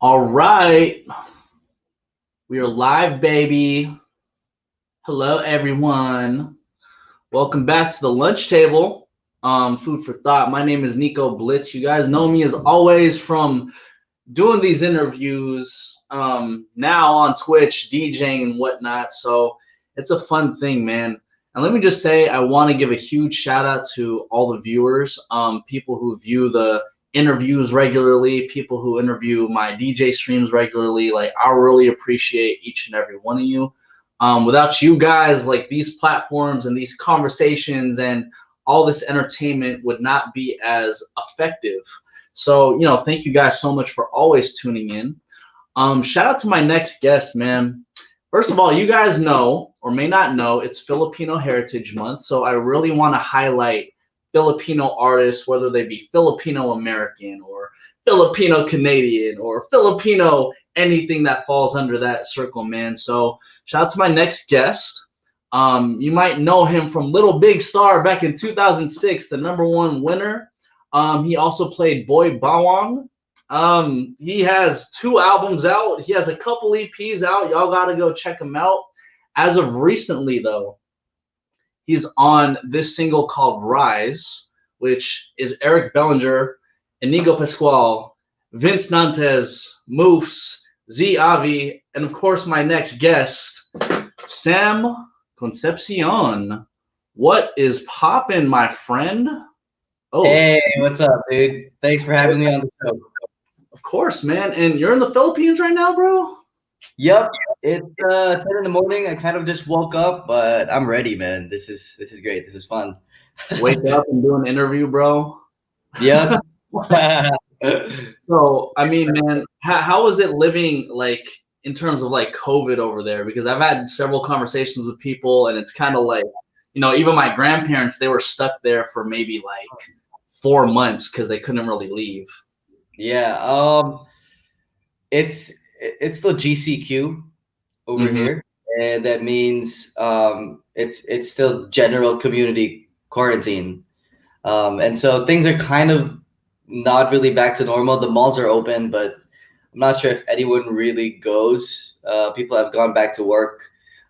All right, we are live, baby. Hello, everyone. Welcome back to the lunch table. Food for thought. My name is Nico Blitz. You guys know me as always from doing these interviews. Now on Twitch, DJing and whatnot. So it's a fun thing, man. And let me just say, I want to give a huge shout out to all the viewers, people who view the interviews regularly, people who interview my DJ streams regularly. Like, I really appreciate each and every one of you. Without you guys, like, these platforms and these conversations and all this entertainment would not be as effective. So, thank you guys so much for always tuning in. Shout out to my next guest, man. First of all, you guys know, or may not know, it's Filipino Heritage Month. So I really want to highlight Filipino artists, whether they be Filipino American or Filipino Canadian or Filipino anything that falls under that circle, man. So shout out to my next guest. You might know him from Little Big Star back in 2006, the #1 winner. He also played Boy Bawang. He has 2 albums out. He has a couple EPs out. Y'all gotta go check him out. As of recently, though, he's on this single called Rise, which is Eric Bellinger, Inigo Pascual, Vince Nantes, Moofs, Z Avi, and of course my next guest, Sam Concepcion. What is poppin', my friend? Oh, hey, what's up, dude? Thanks for having me on the show. Of course, man. And you're in the Philippines right now, bro? Yep. It's 10 in the morning. I kind of just woke up, but I'm ready, man. This is great. This is fun. Wake up and do an interview, bro. Yep. So, I mean, man, how is it living, like, in terms of, like, COVID over there? Because I've had several conversations with people, and it's kind of like, even my grandparents, they were stuck there for maybe, like, 4 months because they couldn't really leave. Yeah. It's still GCQ over here, and that means it's still general community quarantine, and so things are kind of not really back to normal. The malls are open, but I'm not sure if anyone really goes. People have gone back to work,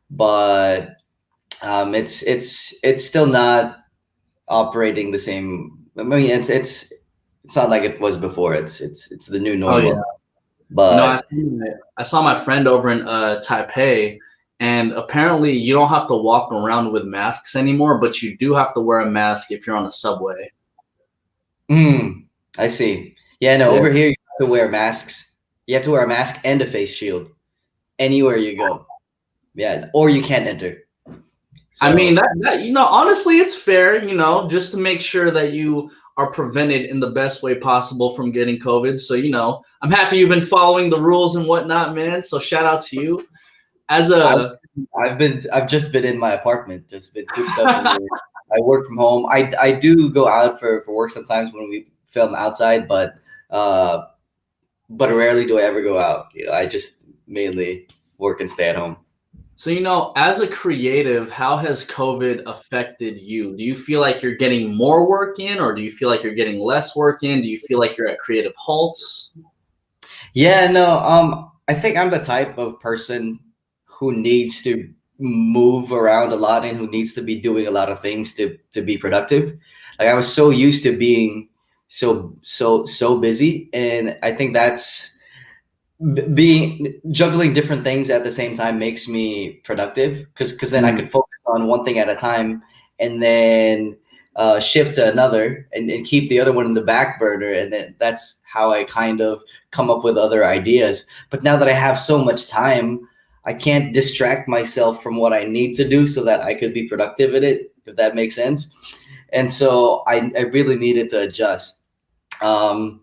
but it's still not operating the same. I mean, it's not like it was before. It's the new normal. Oh, yeah. But I saw my friend over in Taipei, and apparently you don't have to walk around with masks anymore, but you do have to wear a mask if you're on the subway. I see. Yeah, no, over here you have to wear masks. You have to wear a mask and a face shield anywhere you go. Yeah, or you can't enter. So, I mean, that honestly, it's fair, just to make sure that you are prevented in the best way possible from getting COVID. So, I'm happy you've been following the rules and whatnot, man. So shout out to you. I've just been in my apartment, just been cooped up. I work from home. I do go out for work sometimes when we film outside, but rarely do I ever go out. I just mainly work and stay at home. So, as a creative, how has COVID affected you? Do you feel like you're getting more work in, or do you feel like you're getting less work in? Do you feel like you're at creative halts? Yeah, no, I think I'm the type of person who needs to move around a lot and who needs to be doing a lot of things to be productive. Like, I was so used to being so busy, and I think that's juggling different things at the same time makes me productive, because then I could focus on one thing at a time and then shift to another and keep the other one in the back burner, and then that's how I kind of come up with other ideas. But now that I have so much time, I can't distract myself from what I need to do so that I could be productive at it, if that makes sense. And so I really needed to adjust, and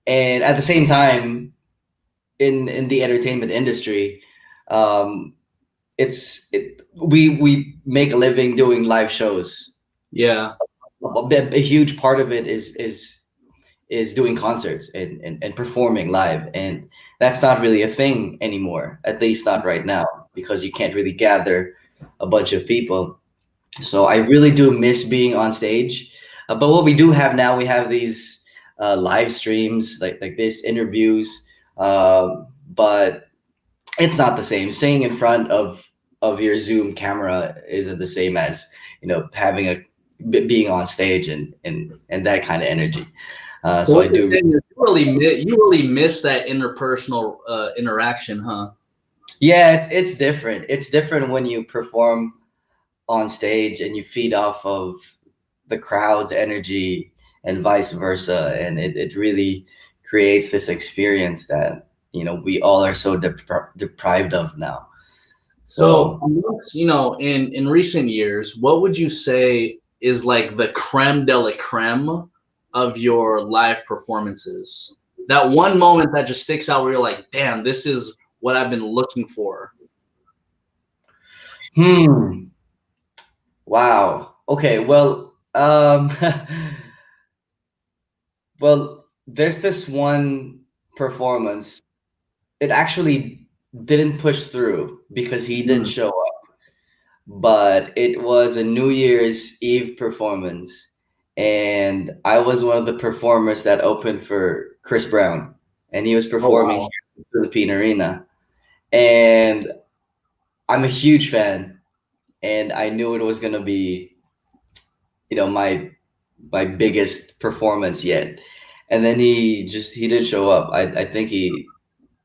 at the same time, in the entertainment industry, we make a living doing live shows. Yeah, a huge part of it is doing concerts and performing live, and that's not really a thing anymore, at least not right now, because you can't really gather a bunch of people. So I really do miss being on stage, but what we do have now, we have these live streams like this, interviews, But it's not the same. Singing in front of your Zoom camera isn't the same as having being on stage and that kind of energy. So So I what you're do. saying is you really miss that interpersonal interaction, huh? Yeah, it's different. It's different when you perform on stage and you feed off of the crowd's energy and vice versa, and it really creates this experience that we all are so deprived of now. So, So in recent years, what would you say is like the creme de la creme of your live performances? That one moment that just sticks out where you're like, damn, this is what I've been looking for. wow. Okay, well, well, there's this one performance. It actually didn't push through because he didn't Mm. show up, but it was a New Year's Eve performance, and I was one of the performers that opened for Chris Brown, and he was Oh performing wow. here in the Philippine Arena, and I'm a huge fan, and I knew it was gonna be, my biggest performance yet, and then he didn't show up. I think he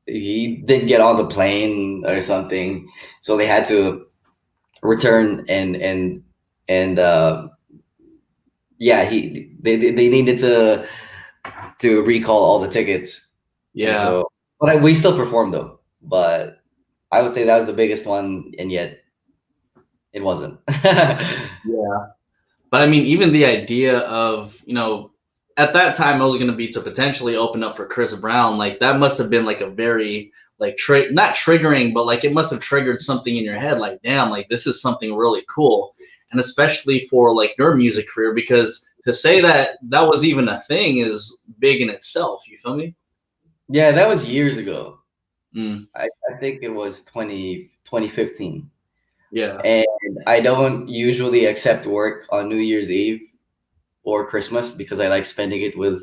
didn't get on the plane or something, so they had to return and yeah, they needed to recall all the tickets, and Yeah. so we still performed though. But I would say that was the biggest one, and yet it wasn't. Yeah. But I mean, even the idea of, at that time it was going to be to potentially open up for Chris Brown, like that must have been like a very like not triggering, but like it must have triggered something in your head like, damn, like this is something really cool. And especially for like your music career, because to say that that was even a thing is big in itself. You feel me? Yeah, that was years ago. Mm, I think it was 2015. yeah. And I don't usually accept work on New Year's Eve or Christmas because I like spending it with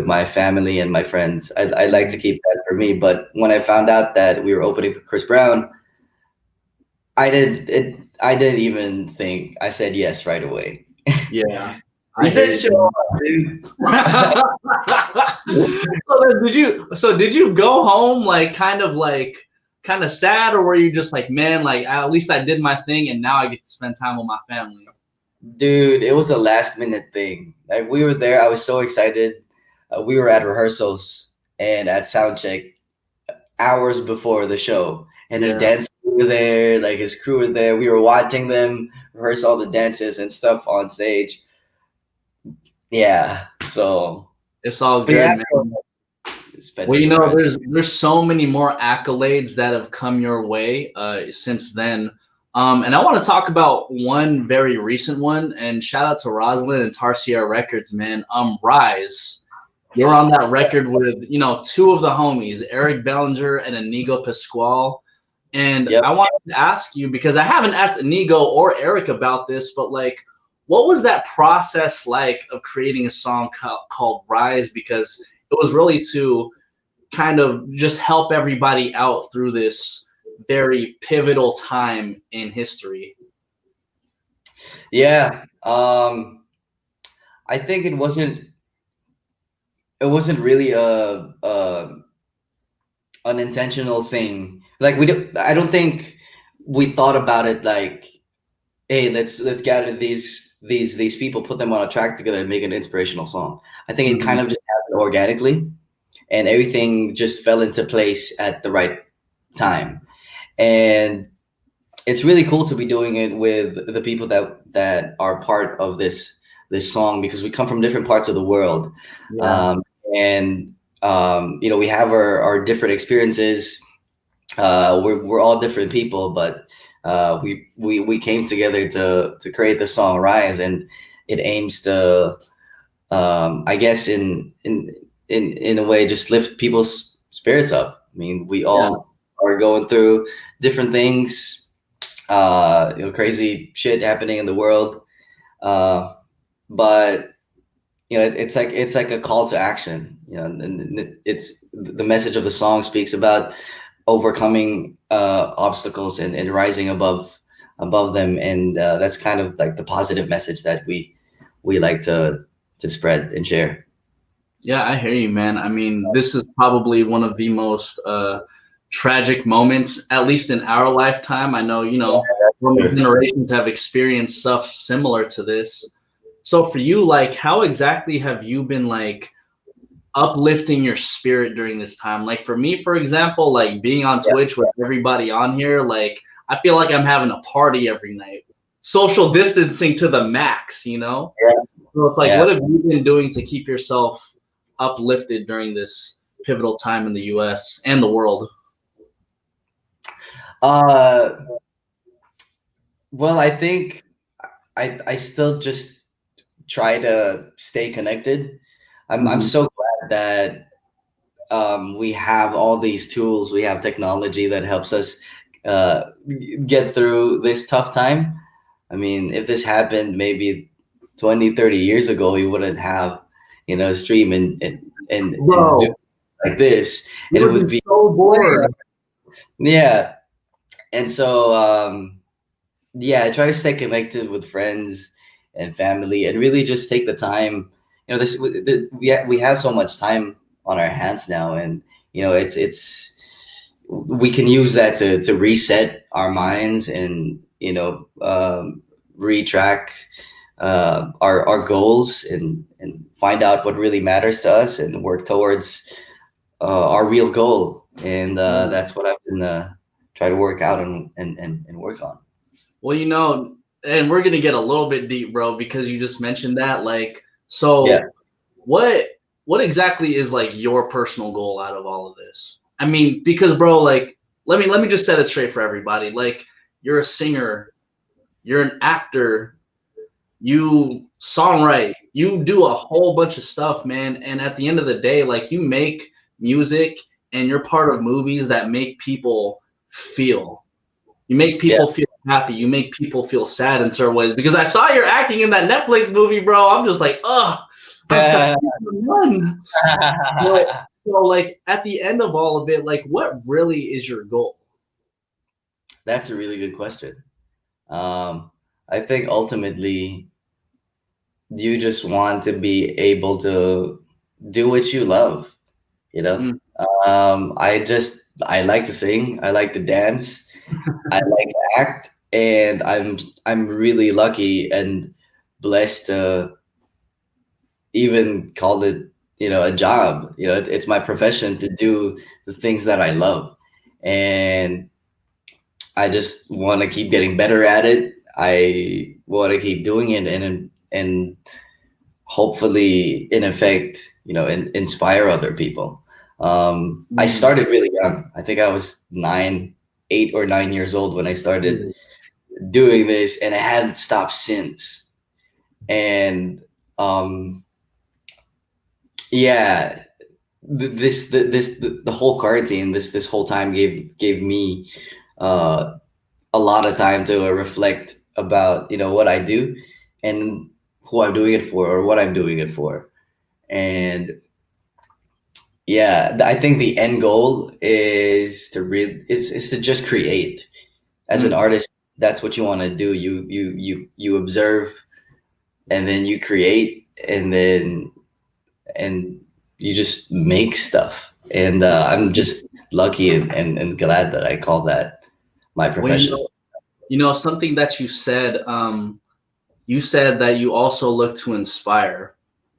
my family and my friends. I like to keep that for me. But when I found out that we were opening for Chris Brown, I didn't even think. I said yes right away. Yeah. I He hear did you. show up, dude. So then did you go home like kind of sad, or were you just like, man, like at least I did my thing and now I get to spend time with my family? Dude, it was a last minute thing. Like we were there, I was so excited. We were at rehearsals and at sound check hours before the show, and his Yeah. dancers were there, like his crew were there. We were watching them rehearse all the dances and stuff on stage. Yeah, so It's all but good, yeah, man. spent Well, it with friends. there's so many more accolades that have come your way since then. And I want to talk about one very recent one, and shout out to Rosalind and Tarsier Records, man. Rise. You're on that record with, two of the homies, Eric Bellinger and Inigo Pasquale. And Yep. I wanted to ask you, because I haven't asked Inigo or Eric about this, but like, what was that process like of creating a song called Rise? Because it was really to kind of just help everybody out through this very pivotal time in history. Yeah. I think it wasn't really a an intentional thing. Like I don't think we thought about it like, hey, let's gather these people, put them on a track together, and make an inspirational song. I think it Mhm. kind of just happened organically, and everything just fell into place at the right time. And it's really cool to be doing it with the people that are part of this song, because we come from different parts of the world, Yeah. um, and we have our different experiences. We're all different people, but we came together to create the song Rise, and it aims to, I guess, in a way, just lift people's spirits up. I mean, we Yeah. all are going through different things, crazy shit happening in the world, uh, but it's like a call to action, and it's the message of the song speaks about overcoming obstacles and rising above them, and that's kind of like the positive message that we like to spread and share. Yeah, I hear you, man. I mean, this is probably one of the most tragic moments, at least in our lifetime. I know, former generations have experienced stuff similar to this. So for you, like, how exactly have you been like uplifting your spirit during this time? Like for me, for example, like being on Twitch with everybody on here, like I feel like I'm having a party every night. Social distancing to the max, So it's like, what have you been doing to keep yourself uplifted during this pivotal time in the US and the world? Well, I think I still just try to stay connected. I'm so glad that we have all these tools. We have technology that helps us get through this tough time. I mean, if this happened maybe 20, 30 years ago, we wouldn't have, stream and do like this. And it would be so bored. Yeah. And so, I try to stay connected with friends and family and really just take the time. We have so much time on our hands now, and it's we can use that to reset our minds and retrack our goals and find out what really matters to us and work towards our real goal. And that's what I've been try to work out and work on. Well, and we're gonna get a little bit deep, bro, because you just mentioned that. Like, so what exactly is like your personal goal out of all of this? I mean, because bro, like, let me just set it straight for everybody. Like, you're a singer, you're an actor, you songwrite, you do a whole bunch of stuff, man. And at the end of the day, like, you make music and you're part of movies that make people feel. You make people feel happy. You make people feel sad in certain ways. Because I saw you're acting in that Netflix movie, bro. I'm just like, ugh. I'm so, like, at the end of all of it, like, what really is your goal? That's a really good question. I think ultimately, you just want to be able to do what you love. I like to sing. I like to dance. I like to act, and I'm really lucky and blessed to even call it a job. It's my profession to do the things that I love, and I just want to keep getting better at it. I want to keep doing it and hopefully in effect inspire other people. I started really young. I think I was 8 or 9 years old when I started doing this, and I hadn't stopped since. And the whole quarantine, this whole time gave me a lot of time to reflect about what I do and who I'm doing it for, or what I'm doing it for. And I think the end goal is to just create. As an artist, that's what you want to do. You observe, and then you create, and you just make stuff. And I'm just lucky and glad that I call that my profession. Well, something that you said that you also look to inspire.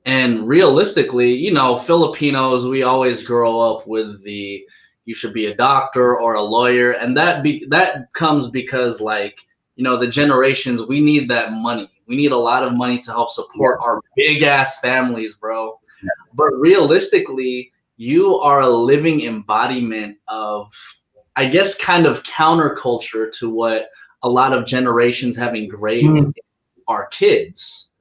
And realistically, Filipinos, we always grow up with you should be a doctor or a lawyer. And that comes because, like, the generations, we need that money. We need a lot of money to help support our big ass families, bro. Yeah. But realistically, you are a living embodiment of, I guess, kind of counterculture to what a lot of generations have engraved in our kids.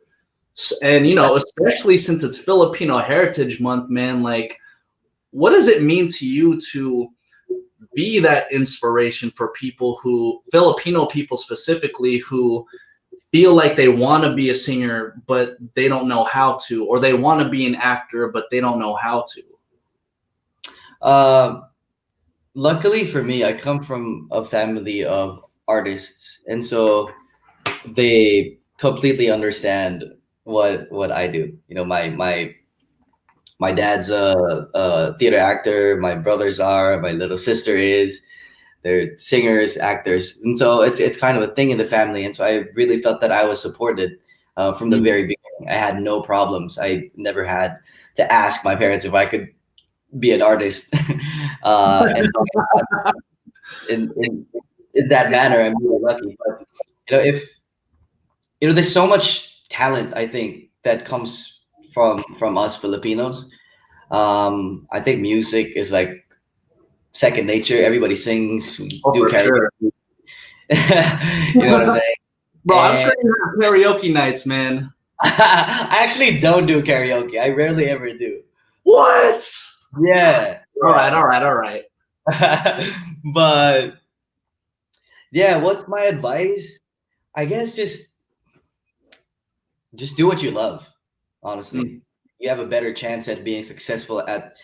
And, especially since it's Filipino Heritage Month, man, like, what does it mean to you to be that inspiration for Filipino people specifically, who feel like they want to be a singer, but they don't know how to, or they want to be an actor, but they don't know how to? Uh, Luckily for me, I come from a family of artists, and so they completely understand what I do. You know, my dad's a theater actor. My brothers are. My little sister is. They're singers, actors, and so it's kind of a thing in the family. And so I really felt that I was supported from the Mm. very beginning. I had no problems. I never had to ask my parents if I could be an artist, and so in that manner, I'm really lucky. But if there's so much talent, I think that comes from us Filipinos. I think music is like second nature. Everybody sings, we Oh, do for karaoke. sure. You know what I'm saying? Bro, I'm And sure you have karaoke nights, man. I actually don't do karaoke. I rarely ever do. What? Yeah, All right, yeah. all right, all right. But yeah, what's my advice? I guess just do what you love. Honestly, Mm. you have a better chance at being successful at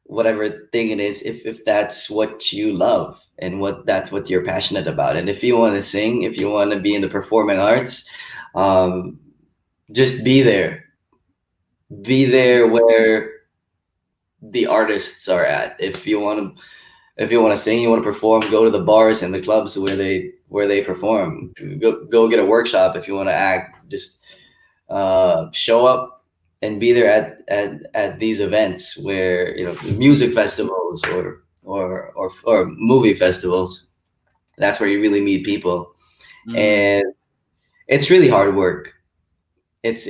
whatever thing it is if that's what you love and that's what you're passionate about. And if you want to sing, if you want to be in the performing arts, um, just be there where the artists are at. If you want to sing, you want to perform, go to the bars and the clubs where they perform. Go get a workshop. If you want to act, just show up and be there at these events where music festivals or movie festivals. That's where you really meet people, Mm. and it's really hard work. It's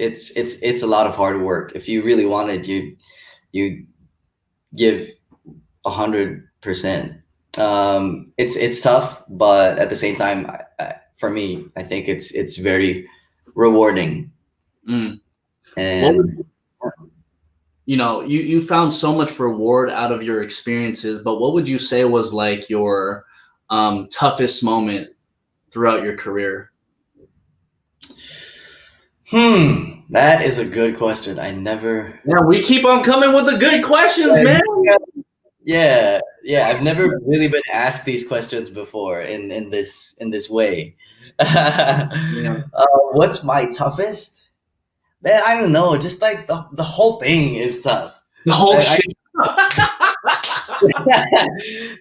a lot of hard work. If you really wanted, you give 100%. It's tough, but at the same time, for me, I think it's very rewarding. Mm. What And would you found so much reward out of your experiences, but what would you say was like your toughest moment throughout your career? that is a good question. I never. Yeah, we keep on coming with the good questions, man. Yeah. I've never really been asked these questions before in this way. Yeah. What's my toughest? Man, I don't know. Just like the whole thing is tough. The whole I, shit.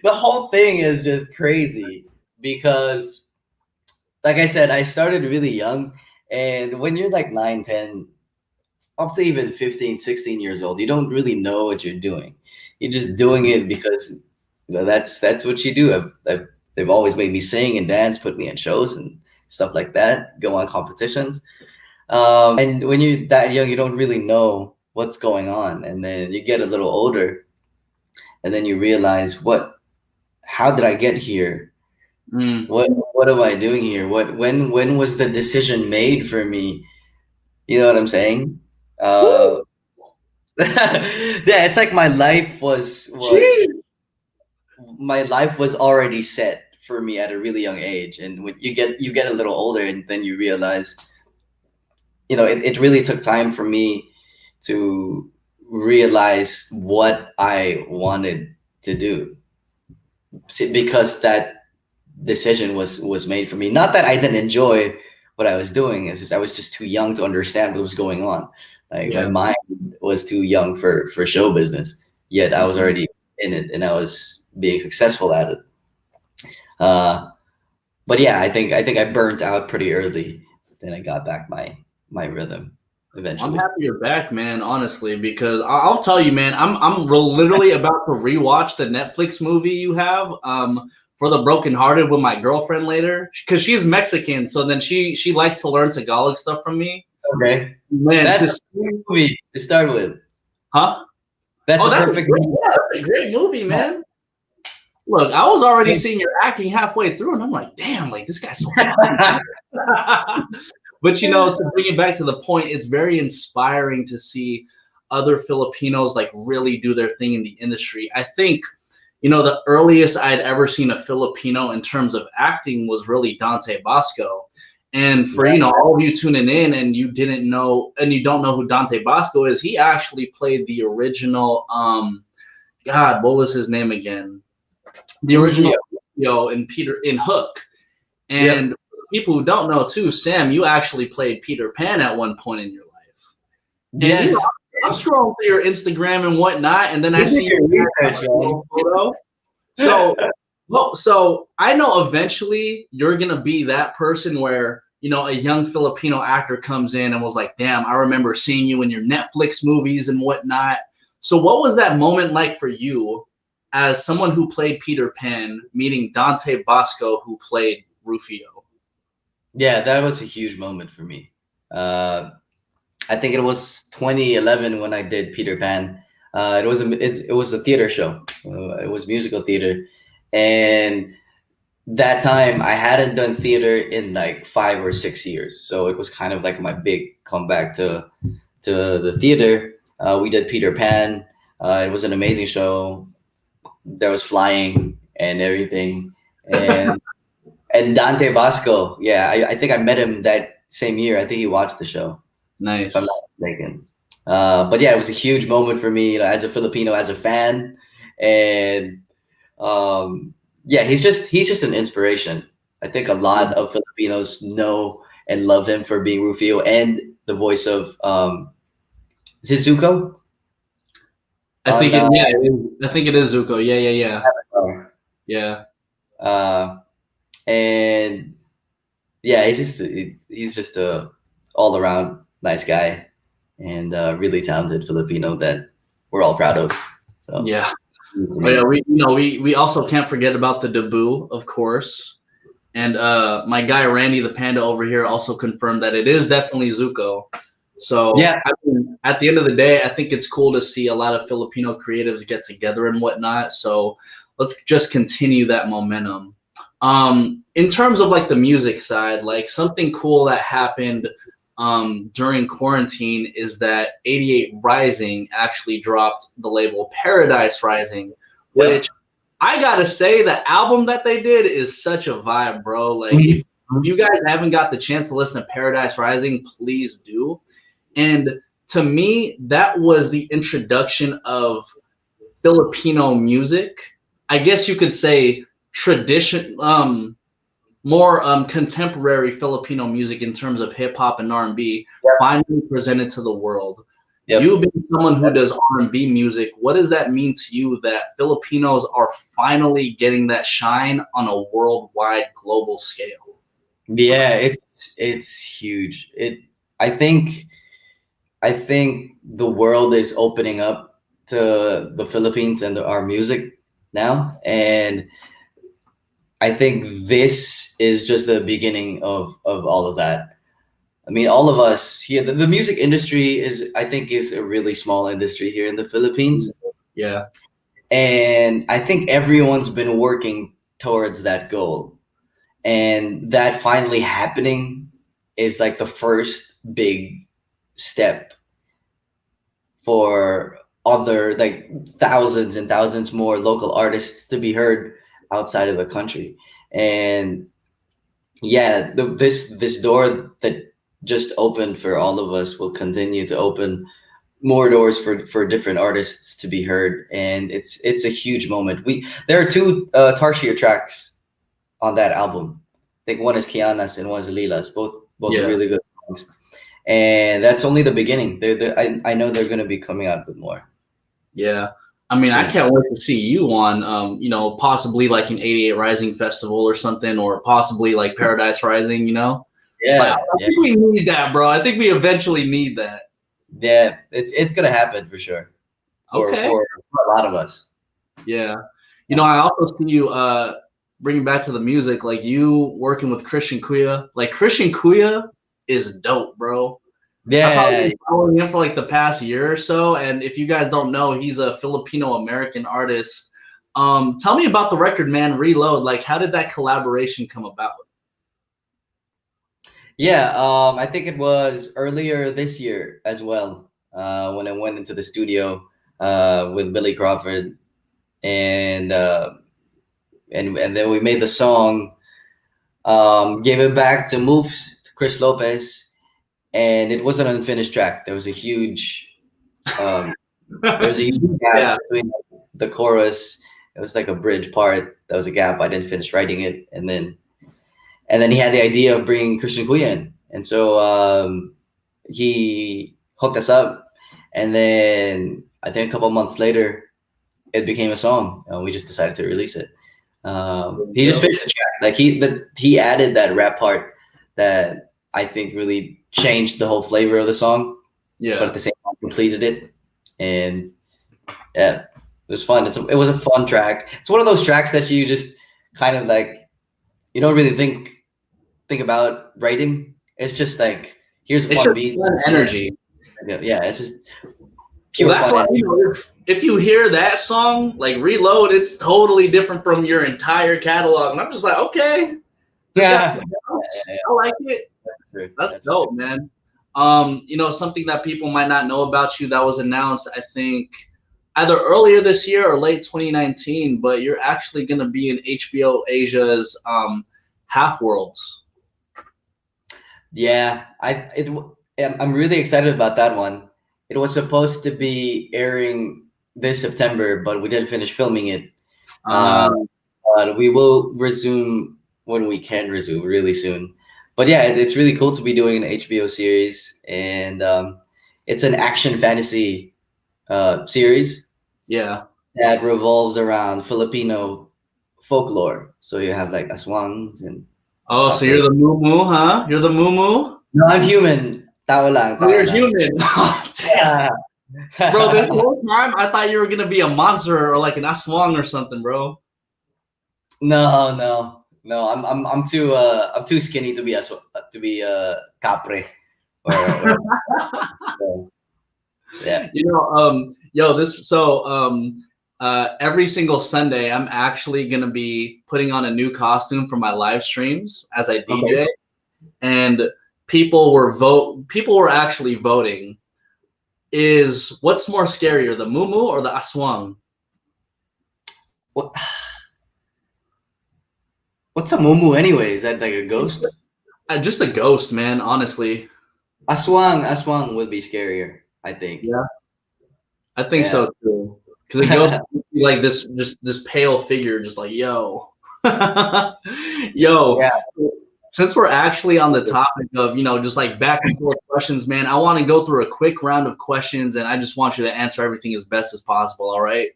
the whole thing is just crazy because, like I said, I started really young, and when you're like 9, 10, up to even 15, 16 years old, you don't really know what you're doing. You're just doing it because that's what you do. They've always made me sing and dance, put me in shows and stuff like that, go on competitions. And when you're that young, you don't really know what's going on, and then you get a little older, and then you realize, how did I get here? Mm. What am I doing here? When was the decision made for me? You know what I'm saying? Uh, Woo! yeah, it's like Jeez. my life was already set for me at a really young age, and when you get a little older, and then you realize, it really took time for me to realize what I wanted to do. Because that decision was made for me. Not that I didn't enjoy what I was doing. It's just I was just too young to understand what was going on. Like my Yeah. mind was too young for show business. Yet I was Mhm. already in it, and I was being successful at it. Uh, but yeah, I think I burnt out pretty early. Then I got back my rhythm I'm eventually. happy you're back, man. Honestly, because I'll tell you, man, literally about to rewatch the Netflix movie you have, for the brokenhearted with my girlfriend later, because she's Mexican, so then she likes to learn Tagalog stuff from me. Okay, Man, that's a great movie to start with. huh? That's Oh, a that's a perfect great, movie. yeah, that's a great movie, Yeah. man. Look, I was already seeing your acting halfway through, and I'm like, damn, like this guy's so funny. But to bring it back to the point, it's very inspiring to see other Filipinos like really do their thing in the industry. I think, the earliest I'd ever seen a Filipino in terms of acting was really Dante Bosco. And for Yeah. all of you tuning in and you didn't know and you don't know who Dante Bosco is, he actually played the original God, what was his name again? The original Rufio. in Peter in Hook. Yep. And people who don't know too, Sam, you actually played Peter Pan at one point in your life. And Yes. I'm scrolling through your Instagram and whatnot, and then I You did see your you research, man. photo. So, so I know eventually you're gonna be that person where a young Filipino actor comes in and was like, "Damn, I remember seeing you in your Netflix movies and whatnot." So, what was that moment like for you, as someone who played Peter Pan, meeting Dante Bosco, who played Rufio? Yeah, that was a huge moment for me. I think it was 2011 when I did Peter Pan. It was a theater show. It was musical theater, and that time I hadn't done theater in like 5 or 6 years. So it was kind of like my big comeback to the theater. We did Peter Pan. It was an amazing show. There was flying and everything, and Dante Bosco. Yeah, I think I met him that same year. I think he watched the show, if I'm Nice. not mistaken. But yeah, it was a huge moment for me, as a Filipino, as a fan, and yeah, he's just an inspiration. I think a lot of Filipinos know and love him for being Rufio and the voice of Zizuko I think on it. Yeah, I think it is Zuko. Yeah, yeah, yeah, Avatar. yeah. Uh, and yeah, he's just a all around nice guy and really talented Filipino that we're all proud of. So Yeah. for Oh yeah, me. we also can't forget about the debut, of course. And my guy Randy the Panda over here also confirmed that it is definitely Zuko. So Yeah, I mean, at the end of the day, I think it's cool to see a lot of Filipino creatives get together and whatnot. So let's just continue that momentum. In terms of like the music side, like something cool that happened during quarantine is that 88 Rising actually dropped the label Paradise Rising, yep. which I gotta say the album that they did is such a vibe, bro. Like if Mhm. you guys haven't got the chance to listen to Paradise Rising, please do. And to me, that was the introduction of Filipino music. I guess you could say tradition, more contemporary Filipino music in terms of hip hop and R&B Yep. finally presented to the world. You Yep. being someone who does R&B music, what does that mean to you that Filipinos are finally getting that shine on a worldwide global scale? Yeah, it's huge. I think I think the world is opening up to the Philippines and our music now, and I think this is just the beginning of all of that. I mean, all of us here, the music industry I think, is a really small industry here in the Philippines, Yeah. and I think everyone's been working towards that goal, and that finally happening is like the first big step for other, like, thousands and thousands more local artists to be heard outside of the country. And yeah, this door that just opened for all of us will continue to open more doors for different artists to be heard, and it's a huge moment. There are two Tarsier tracks on that album. I think one is Kiana's and one is Lila's. Both Yeah. really good songs, and that's only the beginning. I know they're gonna be coming out with more Yeah. I mean, I soon. can't wait to see you on, possibly like an 88 Rising festival or something, or possibly like Paradise Rising, Like, I Yeah, yeah, think we need that, bro. I think we eventually need that. yeah. It's gonna happen for sure Okay. for a lot of us. Yeah. Yeah, I also see you bringing back to the music, like you working with Christian Kuya. Like Christian Kuya is dope, bro. I've probably yeah. been following him for like the past year or so. And if you guys don't know, he's a Filipino American artist. Tell me about the record, man, Reload. Like, how did that collaboration come about? Yeah, I think it was earlier this year as well, when I went into the studio with Billy Crawford, and and then we made the song, gave it back to Moves, to Chris Lopez, and it was an unfinished track. Um, there was a huge gap Yeah. between the chorus. It was like a bridge part. That was a gap. I didn't finish writing it, and then he had the idea of bringing Christian Kuya in, and so he hooked us up, and then I think a couple months later, it became a song, and we just decided to release it. He just finished the track. Like he added that rap part that I think really changed the whole flavor of the song. Yeah. But at the same time, completed it, and yeah, it was fun. It was a fun track. It's one of those tracks that you just kind of like, you don't really think about writing. It's just like, here's a It's fun just beat, fun energy. yeah. It's just Well, pure that's fun why, energy. if you hear that song, like Reload, it's totally different from your entire catalog. And I'm just like, okay, this got some bounce. I like it. That's dope, man. Something that people might not know about you that was announced, I think, either earlier this year or late 2019, but you're actually going to be in HBO Asia's Half Worlds. Yeah, I'm really excited about that one. It was supposed to be airing this September, but we didn't finish filming it. But we will resume when we can resume really soon. But yeah, it's really cool to be doing an HBO series, and it's an action fantasy series. Yeah. That revolves around Filipino folklore. So you have like aswangs and. Oh, so you're the moo, huh? You're the moo? No, I'm human. Tao lang. Oh, you're human. Oh, damn. Bro, this whole time I thought you were gonna be a monster or like an aswang or something, bro. No. I'm too skinny to be a capre. Yeah. Every single Sunday I'm actually gonna be putting on a new costume for my live streams as I DJ, okay. And people were actually voting. Is what's more scarier, the moo or the aswang? What's a moo anyway? Is that like a ghost? Just a ghost, man. Honestly, aswang would be scarier, I think. Yeah, I think so too. Because a ghost would be like this pale figure, just like yo. Yeah. Since we're actually on the topic of, just like back and forth questions, man, I want to go through a quick round of questions, and I just want you to answer everything as best as possible. All right?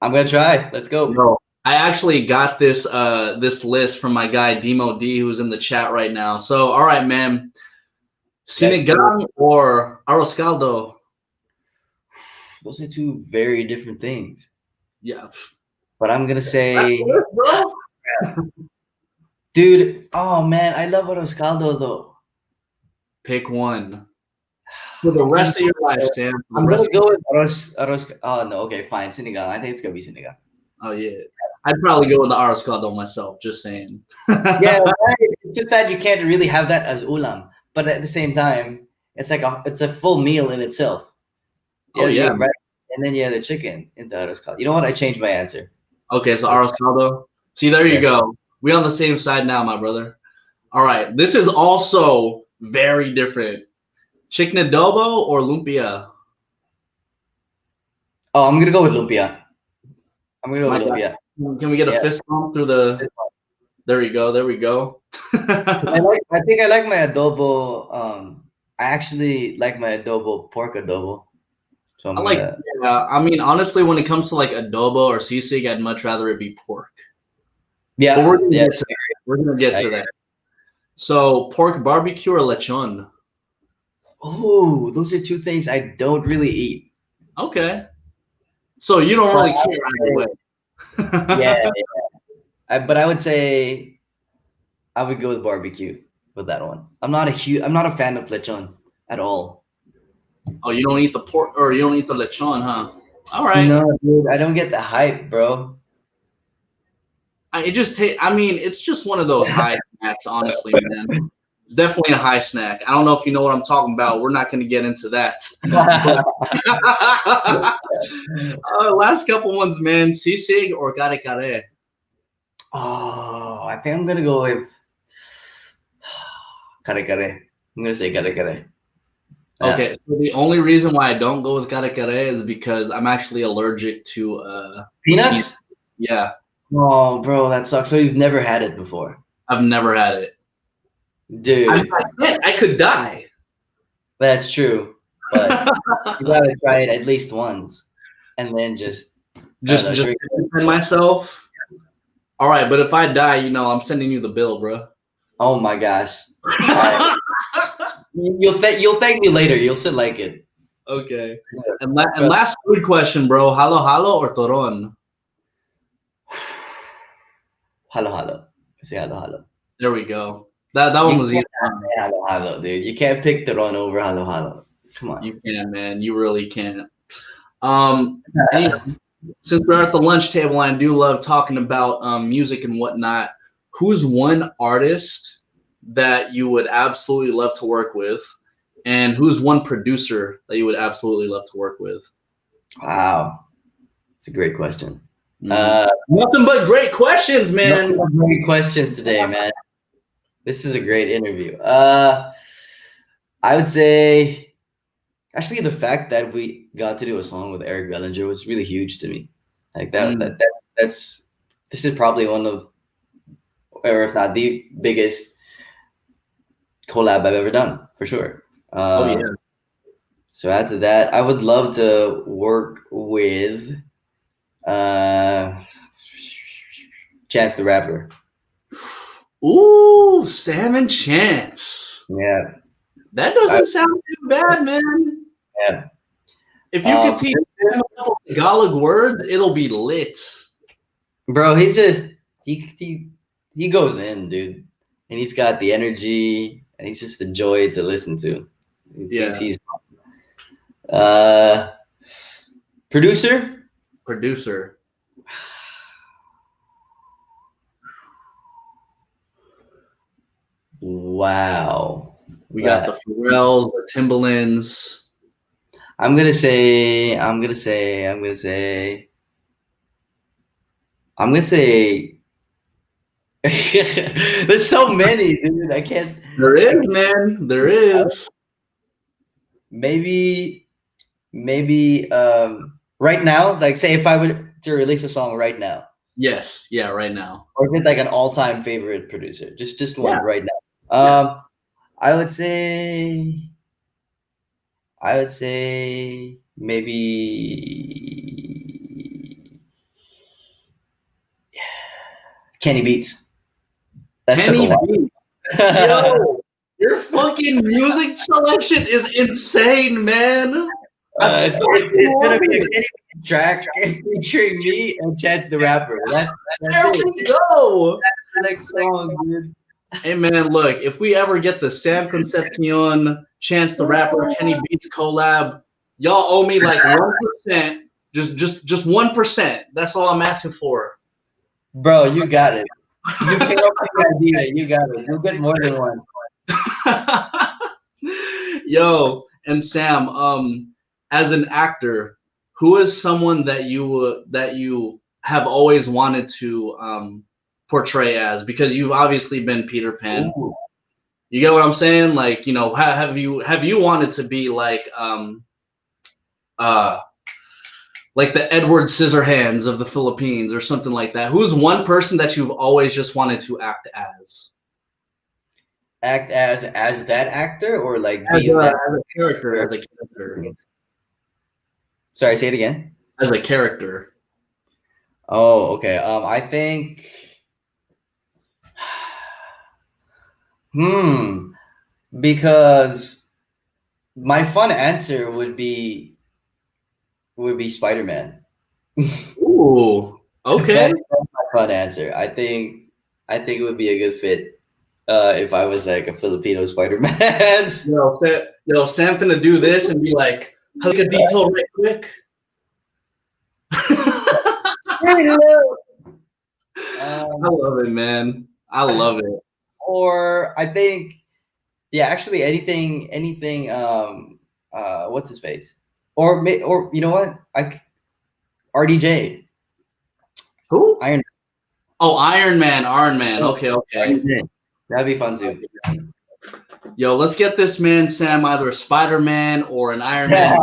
I'm gonna try. Let's go. I actually got this list from my guy Demo D, who's in the chat right now. So, all right, man. Sinigang or arroz caldo? Those are two very different things. Yeah. But I'm gonna say, dude. Oh man, I love arroz caldo though. Pick one for the rest of your life, Sam. I'm gonna go with arroz. Oh no, okay, fine. Sinigang. I think it's gonna be sinigang. Oh yeah, I'd probably go with the arroz caldo myself. Just saying. Yeah, right. It's just that you can't really have that as ulam, but at the same time, it's like it's a full meal in itself. Yeah, right. And then the chicken in the arroz caldo. You know what? I changed my answer. Okay, so arroz caldo. See, there you go. We on the same side now, my brother. All right, this is also very different. Chicken adobo or lumpia? Oh, I'm gonna go with lumpia. I'm gonna go with lumpia. Can we get a fist bump through the? There we go. There we go. I think I like my adobo. I actually like my adobo pork adobo. So I mean, honestly, when it comes to like adobo or sisig, I'd much rather it be pork. Yeah, but we're gonna get to that. So, pork barbecue or lechon? Oh, those are two things I don't really eat. Okay. So you don't really care either way. Yeah. But I would say I would go with barbecue with that one. I'm not a fan of lechon at all. Oh, you don't eat the pork, or you don't eat the lechon, huh? All right. No, dude, I don't get the hype, bro. It's just one of those high snacks, honestly, man. It's definitely a high snack. I don't know if you know what I'm talking about. We're not going to get into that. Last couple ones, man. Sisig or kare kare? Oh, I think I'm going to go with kare kare. I'm going to say kare kare. Okay, so the only reason why I don't go with kare kare is because I'm actually allergic to Peanuts? Yeah, Oh, bro, that sucks. So you've never had it before, I've never had it. dude. I could die. That's true, but you gotta try it at least once, and then just Just drink. defend myself. All right, but if I die, I'm sending you the bill, bro. Oh my gosh! All right. You'll thank me later. You'll still like it. Okay. And last food question, bro. Halo halo or toron? Halo halo. Say halo halo. There we go. That one was easy. Halo halo, dude. You can't pick the run over halo halo. Come on. You can, man. You really can't. Anyway, since we're at the lunch table, I do love talking about music and whatnot. Who's one artist that you would absolutely love to work with, and who's one producer that you would absolutely love to work with? Wow, it's a great question. Nothing but great questions, man. Nothing but great questions today, man. This is a great interview. I would say, actually, the fact that we got to do a song with Eric Bellinger was really huge to me. Like this is probably one of, or if not the biggest collab I've ever done, for sure. Oh yeah. So after that, I would love to work with Chance the Rapper. Ooh, Sam and Chance. Yeah. That doesn't sound too bad, man. Yeah. If you can teach Sam a couple Tagalog words, it'll be lit. Bro, he's just he goes in, dude. And he's got the energy and he's just a joy to listen to. He's producer. Wow. We got the Pharrells, the Timbalands. I'm gonna say there's so many, dude. I can't. There is, man. There is. Maybe right now, like say if I were to release a song right now. Yes, yeah, right now. Or is it like an all-time favorite producer? Just one right now. I would say maybe Kenny Beats. Kenny Beats. Yo, your fucking music selection is insane, man. It's gonna be a Kenny Beats track featuring me and Chance the Rapper. There we go. That's the next song, dude. Hey man, look, if we ever get the Sam Concepcion, Chance the Rapper, Kenny Beats collab, y'all owe me like 1%. Just 1%. That's all I'm asking for. Bro, you got it. You came up with the idea. You got it. You'll get more than one. Yo, and Sam, as an actor, who is someone that you have always wanted to portray as? Because you've obviously been Peter Pan. Ooh. You get what I'm saying? Like, have you wanted to be like the Edward Scissorhands of the Philippines or something like that? Who's one person that you've always just wanted to act as? Act as that actor, or like as a character? As a character. Sorry, say it again. As a character. Oh, okay. I think. Because my fun answer would be Spider-Man. Ooh, okay. That's my fun answer. I think it would be a good fit if I was like a Filipino Spider-Man. Sam finna do this and be like, "Halika right quick." I love it, man. I love it. Or I think, yeah, actually anything. What's his face? Or you know what? RDJ. Who? Iron Man. Oh, Iron Man. Okay. That'd be fun too. Yo, let's get this man Sam either a Spider-Man or an Iron Man.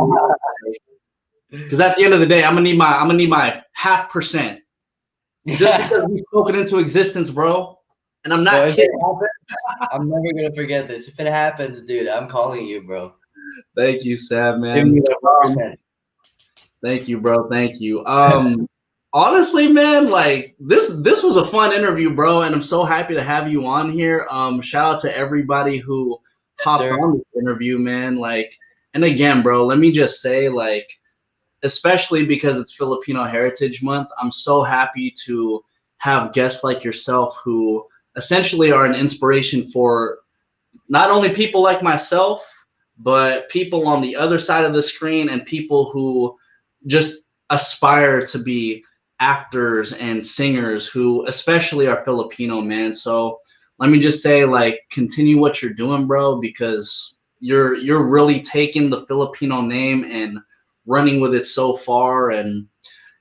Because at the end of the day, I'm gonna need my 0.5%. Just because we spoke it into existence, bro. And I'm not kidding. I'm never gonna forget this. If it happens, dude, I'm calling you, bro. Thank you, Sam, man. Give me that 1%. Thank you, bro. Thank you. Honestly, man, like this was a fun interview, bro, and I'm so happy to have you on here. Shout out to everybody who hopped on this interview, man. Like, and again, bro, let me just say, like, especially because it's Filipino Heritage Month, I'm so happy to have guests like yourself who essentially are an inspiration for not only people like myself, but people on the other side of the screen and people who just aspire to be actors and singers who especially are Filipino, man. So let me just say, like, continue what you're doing, bro, because you're really taking the Filipino name and running with it so far. And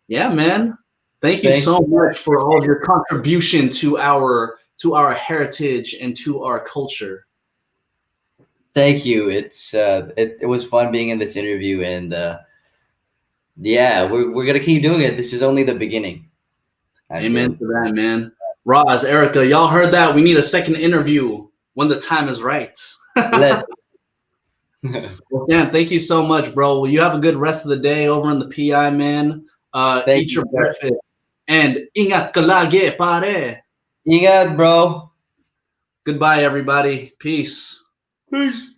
yeah, man, thank you so much for all of your contribution to our heritage and to our culture. Thank you. It was fun being in this interview, and yeah, we're gonna keep doing it. This is only the beginning. Amen to that, man. Roz, Erica, y'all heard that? We need a second interview when the time is right. Well, Dan, thank you so much, bro. Well, you have a good rest of the day over in the PI, man. Eat your breakfast. And ingat ka lagi, pare. Ingat, bro. Goodbye, everybody. Peace. Peace.